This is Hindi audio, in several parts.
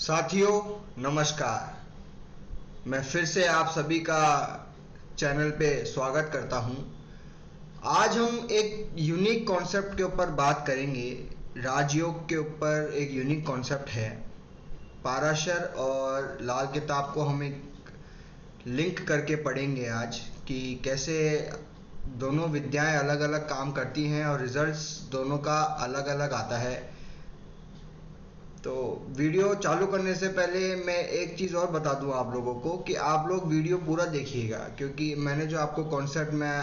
साथियों नमस्कार। मैं फिर से आप सभी का चैनल पे स्वागत करता हूं। आज हम एक यूनिक कॉन्सेप्ट के ऊपर बात करेंगे। राजयोग के ऊपर एक यूनिक कॉन्सेप्ट है। पाराशर और लाल किताब को हम एक लिंक करके पढ़ेंगे आज कि कैसे दोनों विद्याएं अलग अलग काम करती हैं और रिजल्ट्स दोनों का अलग अलग आता है। तो वीडियो चालू करने से पहले मैं एक चीज़ और बता दूं आप लोगों को कि आप लोग वीडियो पूरा देखिएगा, क्योंकि मैंने जो आपको कॉन्सेप्ट मैं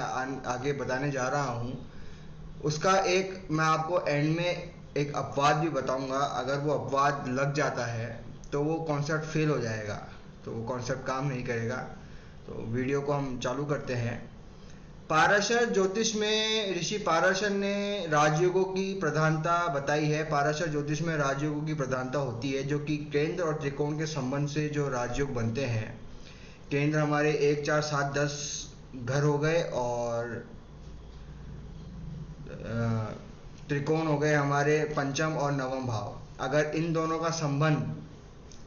आगे बताने जा रहा हूं उसका एक मैं आपको एंड में एक अपवाद भी बताऊंगा। अगर वो अपवाद लग जाता है तो वो कॉन्सेप्ट फेल हो जाएगा, तो वो कॉन्सेप्ट काम नहीं करेगा। तो वीडियो को हम चालू करते हैं। पाराशर ज्योतिष में ऋषि पाराशर ने राजयोगों की प्रधानता बताई है। पाराशर ज्योतिष में राजयोगों की प्रधानता होती है, जो कि केंद्र और त्रिकोण के संबंध से जो राजयोग बनते हैं। केंद्र हमारे 1, 4, 7, 10 घर हो गए और त्रिकोण हो गए हमारे पंचम और नवम भाव। अगर इन दोनों का संबंध,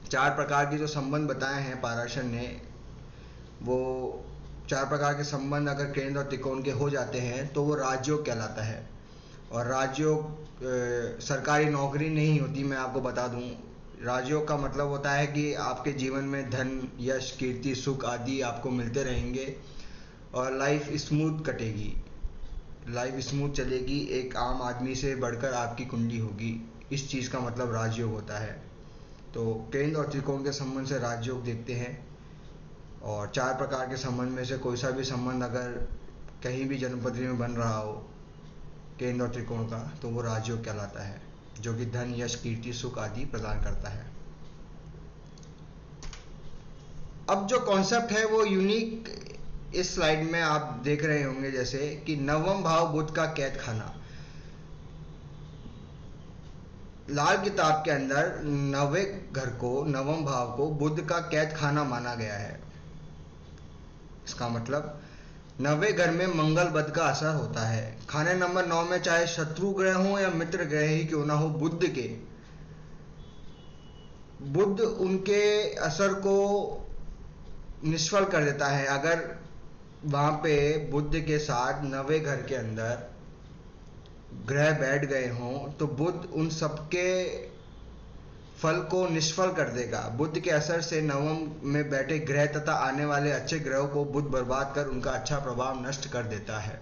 4 प्रकार के जो संबंध बताए हैं पाराशर ने, वो 4 प्रकार के संबंध अगर केंद्र और त्रिकोण के हो जाते हैं तो वो राजयोग कहलाता है। और राजयोग सरकारी नौकरी नहीं होती, मैं आपको बता दूं। राजयोग का मतलब होता है कि आपके जीवन में धन, यश, कीर्ति, सुख आदि आपको मिलते रहेंगे और लाइफ स्मूथ कटेगी, लाइफ स्मूथ चलेगी। एक आम आदमी से बढ़कर आपकी कुंडली होगी। इस चीज़ का मतलब राजयोग होता है। तो केंद्र और त्रिकोण के संबंध से राजयोग देखते हैं। और 4 प्रकार के संबंध में से कोई सा भी संबंध अगर कहीं भी जन्मपत्री में बन रहा हो केंद्र और त्रिकोण का, तो वो राजयोग कहलाता है, जो कि धन, यश, कीर्ति, सुख आदि प्रदान करता है। अब जो कॉन्सेप्ट है वो यूनिक इस स्लाइड में आप देख रहे होंगे, जैसे कि नवम भाव बुध का कैद खाना। लाल किताब के अंदर नवम भाव को बुध का कैद खाना माना गया है। इसका मतलब 9वें घर में मंगल बुध का असर होता है। खाने नंबर 9 में चाहे शत्रु ग्रह हो या मित्र ग्रह ही क्यों ना हो, बुध उनके असर को निष्फल कर देता है। अगर वहां पे बुध के साथ 9वें घर के अंदर ग्रह बैठ गए हों तो बुध उन सबके फल को निष्फल कर देगा। बुध के असर से नवम में बैठे ग्रह तथा आने वाले अच्छे ग्रहों को बुध बर्बाद कर उनका अच्छा प्रभाव नष्ट कर देता है।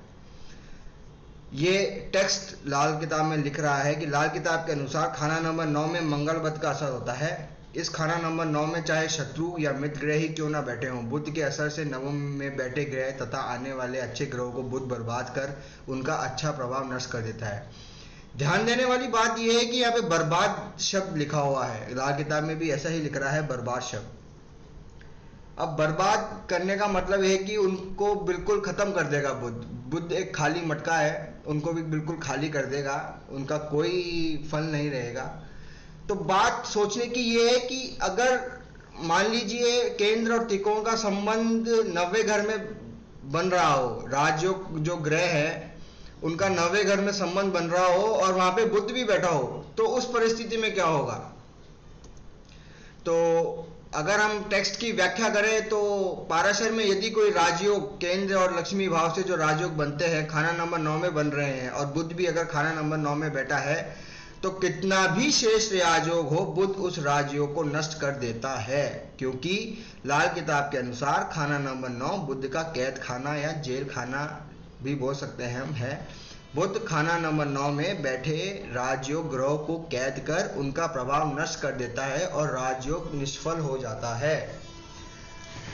ये टेक्स्ट लाल किताब में लिख रहा है कि लाल किताब के अनुसार खाना नंबर 9 में मंगल बुध का असर होता है। इस खाना नंबर 9 में चाहे शत्रु या मित्र ग्रह ही क्यों ना बैठे हों, बुध के असर से नवम में बैठे ग्रह तथा आने वाले अच्छे ग्रहों को बुध बर्बाद कर उनका अच्छा प्रभाव नष्ट कर देता है। ध्यान देने वाली बात यह है कि यहाँ पे बर्बाद शब्द लिखा हुआ है। लाल किताब में भी ऐसा ही लिख रहा है, बर्बाद शब्द। अब बर्बाद करने का मतलब है कि उनको बिल्कुल खत्म कर देगा बुध। बुध एक खाली मटका है, उनको भी बिल्कुल खाली कर देगा, उनका कोई फल नहीं रहेगा। तो बात सोचने की ये है कि अगर मान लीजिए केंद्र और त्रिकोण का संबंध 9वें घर में बन रहा हो, राजयोग जो ग्रह है उनका 9वें घर में संबंध बन रहा हो और वहां पे बुध भी बैठा हो, तो उस परिस्थिति में क्या होगा। तो अगर हम टेक्स्ट की व्याख्या करें तो पाराशर में यदि कोई राजयोग केंद्र और लक्ष्मी भाव से जो राजयोग बनते हैं खाना नंबर 9 में बन रहे हैं और बुध भी अगर खाना नंबर 9 में बैठा है, तो कितना भी श्रेष्ठ राजयोग हो, बुध उस राजयोग को नष्ट कर देता है। क्योंकि लाल किताब के अनुसार खाना नंबर 9 बुध का कैद खाना या जेल खाना भी बोल सकते हैं हम, है। बुध खाना नंबर 9 में बैठे राजयोग ग्रहों को कैद कर उनका प्रभाव नष्ट कर देता है और राजयोग निष्फल हो जाता है।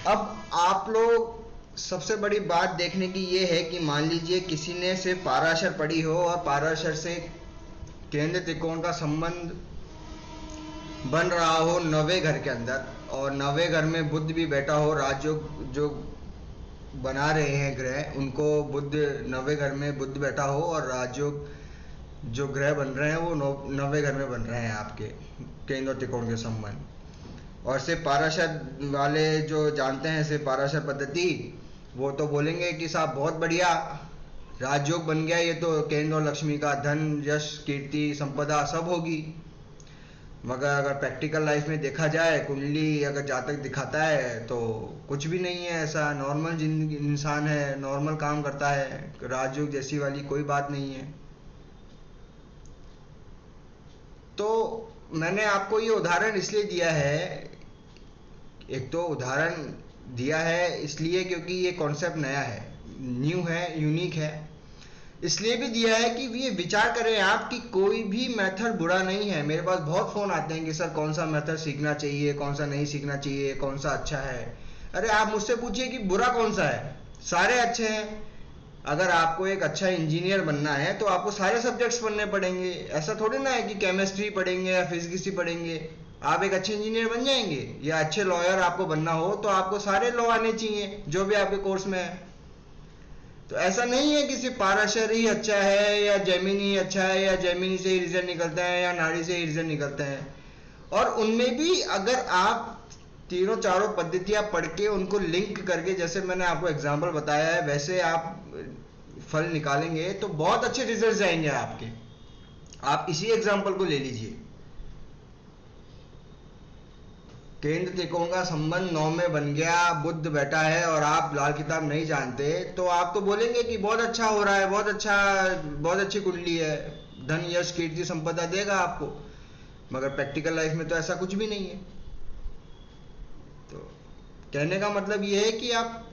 अब आप लोग सबसे बड़ी बात देखने की ये है कि मान लीजिए किसी ने सिर्फ पाराशर पढ़ी हो और पाराशर से केंद्र त्रिकोण का संबंध बन रहा हो 9वें घर के अंदर और 9वें घर में बुध भी बैठा हो। राजयोग जो बना रहे हैं ग्रह उनको बुध 9वें घर में बुध बैठा हो और राजयोग जो ग्रह बन रहे हैं वो 9वें घर में बन रहे हैं आपके केंद्र और त्रिकोण के संबंध। और सिर्फ पाराशर वाले जो जानते हैं सिर्फ पाराशर पद्धति, वो तो बोलेंगे कि साहब बहुत बढ़िया राजयोग बन गया, ये तो केंद्र और लक्ष्मी का धन, यश, कीर्ति, संपदा सब होगी। मगर अगर प्रैक्टिकल लाइफ में देखा जाए, कुंडली अगर जातक दिखाता है तो कुछ भी नहीं है ऐसा, नॉर्मल जिंदगी इंसान है, नॉर्मल काम करता है, राजयोग जैसी वाली कोई बात नहीं है। तो मैंने आपको ये उदाहरण इसलिए दिया है, एक तो उदाहरण दिया है इसलिए क्योंकि ये कॉन्सेप्ट नया है, न्यू है, यूनिक है। इसलिए भी दिया है कि ये विचार करें आप कि कोई भी मेथड बुरा नहीं है। मेरे पास बहुत फ़ोन आते हैं कि सर कौन सा मेथड सीखना चाहिए, कौन सा नहीं सीखना चाहिए, कौन सा अच्छा है। अरे आप मुझसे पूछिए कि बुरा कौन सा है, सारे अच्छे हैं। अगर आपको एक अच्छा इंजीनियर बनना है तो आपको सारे सब्जेक्ट्स पढ़ने पड़ेंगे। ऐसा थोड़ी ना है कि केमिस्ट्री पढ़ेंगे या फिजिक्स ही पढ़ेंगे आप एक अच्छे इंजीनियर बन जाएंगे, या अच्छे लॉयर आपको बनना हो तो आपको सारे लॉ आने चाहिए जो भी आपके कोर्स में है। तो ऐसा नहीं है कि सिर्फ पाराशर ही अच्छा है या जैमिनी ही अच्छा है, या जैमिनी से ही रिजल्ट निकलते हैं या नाड़ी से ही रिजल्ट निकलते हैं। और उनमें भी अगर आप तीनों चारों पद्धतियां पढ़ के उनको लिंक करके, जैसे मैंने आपको एग्जांपल बताया है, वैसे आप फल निकालेंगे तो बहुत अच्छे रिजल्ट आएंगे आपके। आप इसी एग्जांपल को ले लीजिए, केंद्र त्रिकोण का संबंध 9 में बन गया, बुध बैठा है और आप लाल किताब नहीं जानते तो आप तो बोलेंगे कि बहुत अच्छा हो रहा है, बहुत अच्छा, बहुत अच्छी कुंडली है, धन यश कीर्ति संपदा देगा आपको। मगर प्रैक्टिकल लाइफ में तो ऐसा कुछ भी नहीं है। तो कहने का मतलब ये है कि आप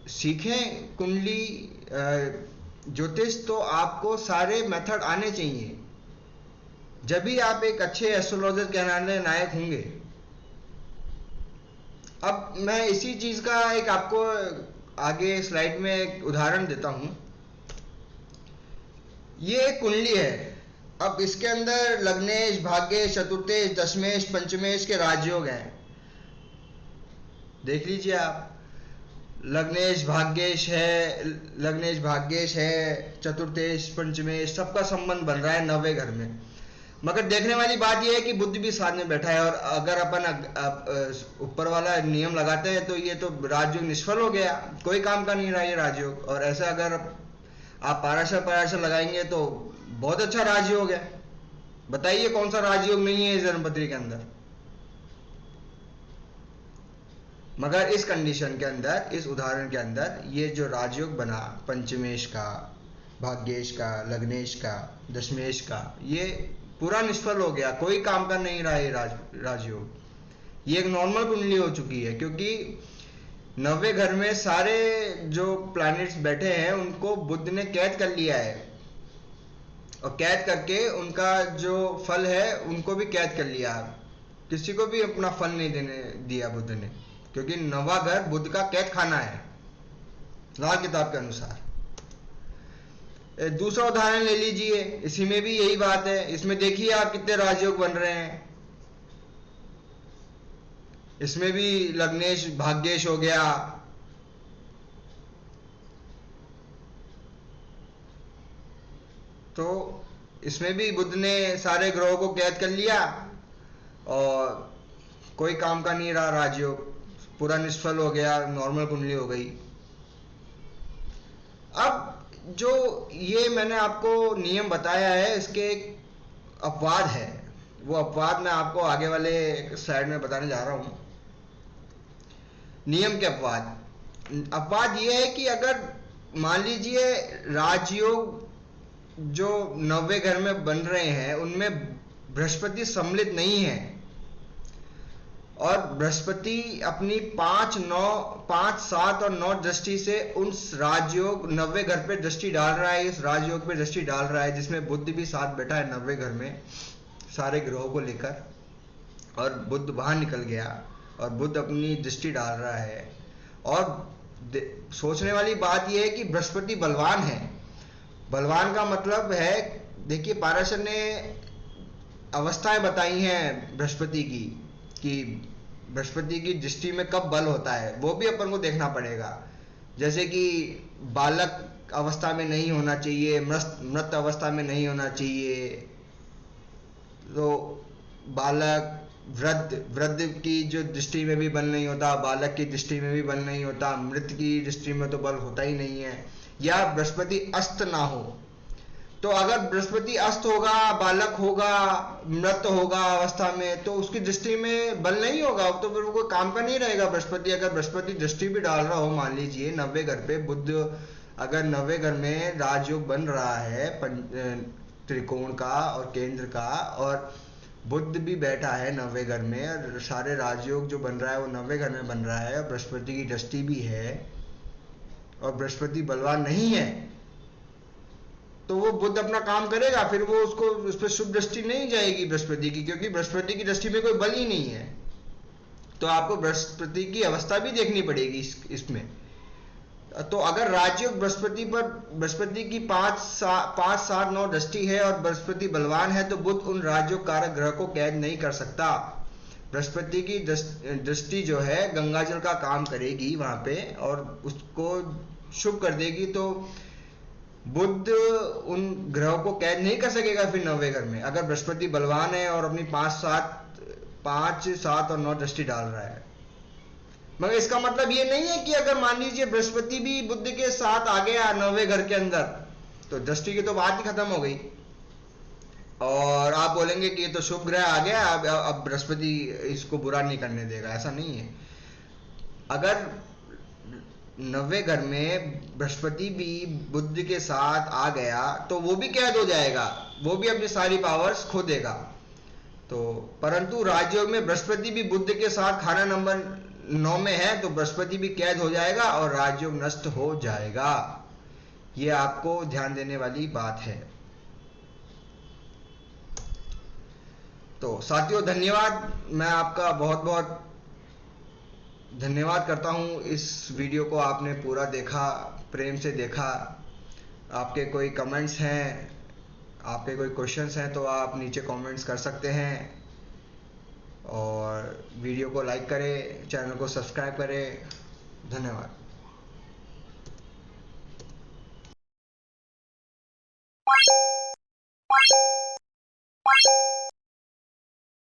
सीखें कुंडली ज्योतिष तो आपको सारे मेथड आने चाहिए, जब भी आप एक अच्छे एस्ट्रोलॉजर कहलाने लायक होंगे। अब मैं इसी चीज का एक आपको आगे स्लाइड में एक उदाहरण देता हूं। ये एक कुंडली है। अब इसके अंदर लग्नेश, भाग्येश, चतुर्थेश, दशमेश, पंचमेश के राजयोग हैं। देख लीजिए आप, लग्नेश भाग्येश है, लग्नेश भाग्येश है, चतुर्थेश पंचमेश, सबका संबंध बन रहा है 9वें घर में। मगर देखने वाली बात यह है कि बुध भी साथ में बैठा है, और अगर अपन ऊपर वाला नियम लगाते हैं तो ये तो राजयोग निष्फल हो गया, कोई काम का नहीं रहा ये राजयोग। और ऐसा अगर आप पाराशर पाराशर लगाएंगे तो बहुत अच्छा राजयोग है। बताइए कौन सा राजयोग नहीं है इस जन्मपत्री के अंदर। मगर इस कंडीशन के अंदर, इस उदाहरण के अंदर ये जो राजयोग बना पंचमेश का, भाग्येश का, लग्नेश का, दशमेश का, ये पूरा निष्फल हो गया, कोई काम का नहीं रहा ये राजयोग। ये एक नॉर्मल कुंडली हो चुकी है, क्योंकि 9वें घर में सारे जो प्लैनेट्स बैठे हैं उनको बुध ने कैद कर लिया है, और कैद करके उनका जो फल है उनको भी कैद कर लिया। किसी को भी अपना फल नहीं देने दिया बुध ने, क्योंकि 9वां घर बुध का कैद खाना है लाल किताब के अनुसार। दूसरा उदाहरण ले लीजिए, इसी में भी यही बात है। इसमें देखिए आप कितने राजयोग बन रहे हैं। इसमें भी लग्नेश भाग्येश हो गया, तो इसमें भी बुध ने सारे ग्रहों को कैद कर लिया और कोई काम का नहीं रहा राजयोग, पूरा निष्फल हो गया, नॉर्मल कुंडली हो गई। अब जो ये मैंने आपको नियम बताया है, इसके एक अपवाद है, वो अपवाद मैं आपको आगे वाले स्लाइड में बताने जा रहा हूं। नियम के अपवाद ये है कि अगर मान लीजिए राजयोग जो 9वें घर में बन रहे हैं उनमें बृहस्पति सम्मिलित नहीं है, और बृहस्पति अपनी 5, 9, 5, 7 और 9 दृष्टि से उन राजयोग 9वें घर पे दृष्टि डाल रहा है, इस राजयोग पे दृष्टि डाल रहा है, जिसमें बुध भी साथ बैठा है 9वें घर में सारे ग्रहों को लेकर, और बुध बाहर निकल गया और बुध अपनी दृष्टि डाल रहा है। और सोचने वाली बात यह है कि बृहस्पति बलवान है। बलवान का मतलब है, देखिए पाराशर ने अवस्थाएं बताई हैं बृहस्पति की, कि बृहस्पति की दृष्टि में कब बल होता है, वो भी अपन को देखना पड़ेगा। जैसे कि बालक अवस्था में नहीं होना चाहिए, मृत अवस्था में नहीं होना चाहिए, तो बालक, वृद्ध की जो दृष्टि में भी बल नहीं होता, बालक की दृष्टि में भी बल नहीं होता, मृत की दृष्टि में तो बल होता ही नहीं है। या बृहस्पति अस्त ना हो, तो अगर बृहस्पति अस्त होगा, बालक होगा, मृत होगा अवस्था में, तो उसकी दृष्टि में बल नहीं होगा, तो फिर वो कोई काम का नहीं रहेगा बृहस्पति। अगर बृहस्पति दृष्टि भी डाल रहा हो, मान लीजिए 90 घर पे बुध, अगर 90 घर में राजयोग बन रहा है त्रिकोण का और केंद्र का, और बुध भी बैठा है 90 घर में, और सारे राजयोग जो बन रहा है वो 90 घर में बन रहा है, और बृहस्पति की दृष्टि भी है, और बृहस्पति बलवान नहीं है, तो वो बुध अपना काम करेगा। फिर वो उसको उस पर शुभ दृष्टि नहीं जाएगी बृहस्पति की, क्योंकि बृहस्पति की दृष्टि में कोई बल ही नहीं है। तो आपको बृहस्पति की अवस्था भी देखनी पड़ेगी इसमें। तो अगर राजयोग बृहस्पति पर, बृहस्पति की 5, 7, 9 दृष्टि है और बृहस्पति बलवान है, तो बुध उन राजयोग कारक ग्रह को कैद नहीं कर सकता। बृहस्पति की दृष्टि जो है गंगा जल का काम करेगी वहां पे और उसको शुभ कर देगी, तो बुध उन ग्रहों को कैद नहीं कर सकेगा फिर 90 घर में, अगर बृहस्पति बलवान है और अपनी 5, 7 और 9 दृष्टि डाल रहा है। मगर इसका मतलब ये नहीं है कि अगर मान लीजिए बृहस्पति भी बुध के साथ आ गया 90 घर के अंदर, तो दृष्टि की तो बात ही खत्म हो गई, और आप बोलेंगे कि ये तो शुभ ग्रह आ गया, अब बृहस्पति इसको बुरा नहीं करने देगा। ऐसा नहीं है। अगर 90 घर में बृहस्पति भी बुध के साथ आ गया तो वो भी कैद हो जाएगा, वो भी अपनी सारी पावर्स खो देगा। तो परंतु राजयोग में बृहस्पति भी बुध के साथ खाना नंबर 9 में है, तो बृहस्पति भी कैद हो जाएगा और राजयोग नष्ट हो जाएगा। ये आपको ध्यान देने वाली बात है। तो साथियों धन्यवाद, मैं आपका बहुत बहुत धन्यवाद करता हूँ। इस वीडियो को आपने पूरा देखा, प्रेम से देखा। आपके कोई कमेंट्स हैं, आपके कोई क्वेश्चंस हैं तो आप नीचे कमेंट्स कर सकते हैं, और वीडियो को लाइक करें, चैनल को सब्सक्राइब करें। धन्यवाद।